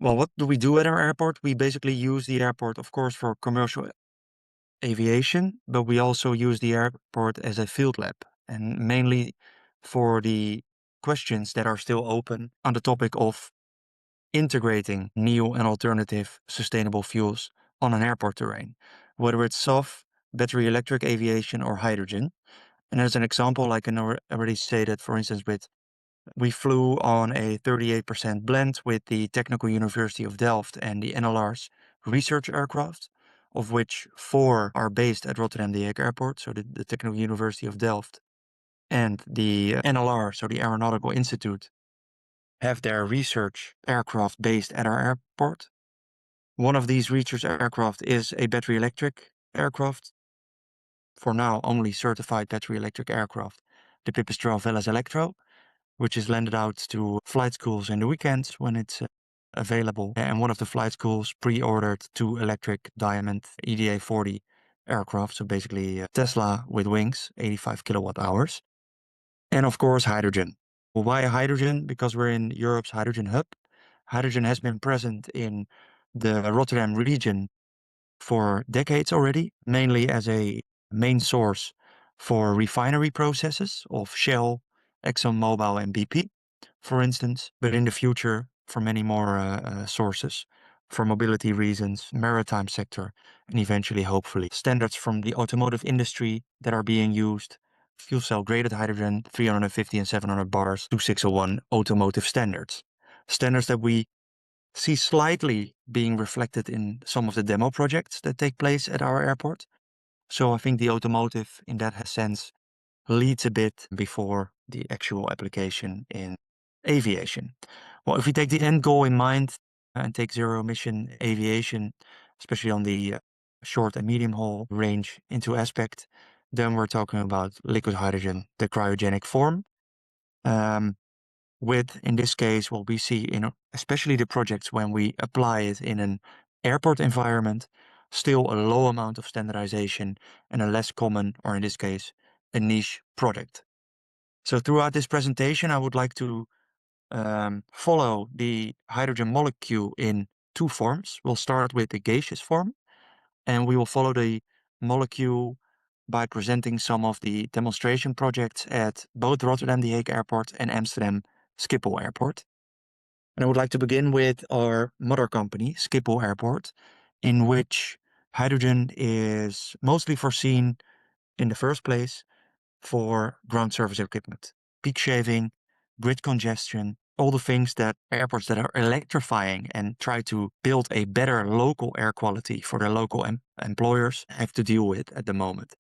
Well, what do we do at our airport? We basically use the airport, of course, for commercial aviation, but we also use the airport as a field lab, and mainly for the questions that are still open on the topic of integrating new and alternative sustainable fuels on an airport terrain, whether it's SAF, battery electric aviation, or hydrogen. And as an example, I can already say that, for instance, we flew on a 38% blend with the Technical University of Delft and the NLR's research aircraft, of which 4 are based at Rotterdam-Dijk Airport, so the Technical University of Delft and the NLR, so the Aeronautical Institute, have their research aircraft based at our airport. One of these research aircraft is a battery electric aircraft, for now only certified battery electric aircraft, the Pipistrel Velas Electro, which is lended out to flight schools in the weekends when it's available. And one of the flight schools pre-ordered 2 electric Diamond EDA 40 aircraft, so basically Tesla with wings, 85 kilowatt hours. And of course, hydrogen. Well, why hydrogen? Because we're in Europe's hydrogen hub. Hydrogen has been present in the Rotterdam region for decades already, mainly as a main source for refinery processes of Shell, ExxonMobil, and BP, for instance, but in the future for many more sources, for mobility reasons, maritime sector, and eventually, hopefully, standards from the automotive industry that are being used, fuel cell graded hydrogen, 350 and 700 bars, 2601 automotive standards. Standards that we see slightly being reflected in some of the demo projects that take place at our airport. So I think the automotive, in that sense, leads a bit before the actual application in aviation. Well, if we take the end goal in mind and take zero emission aviation, especially on the short and medium haul range into aspect, then we're talking about liquid hydrogen, the cryogenic form. With, in this case, what we see in especially the projects when we apply it in an airport environment, still a low amount of standardization and a less common, or in this case, a niche product. So throughout this presentation, I would like to follow the hydrogen molecule in 2 forms. We'll start with the gaseous form, and we will follow the molecule by presenting some of the demonstration projects at both Rotterdam-Dijk Airport and Amsterdam Schiphol Airport. And I would like to begin with our mother company, Schiphol Airport, in which hydrogen is mostly foreseen in the first place for ground service equipment, peak shaving, grid congestion, all the things that airports that are electrifying and try to build a better local air quality for their local employers have to deal with at the moment.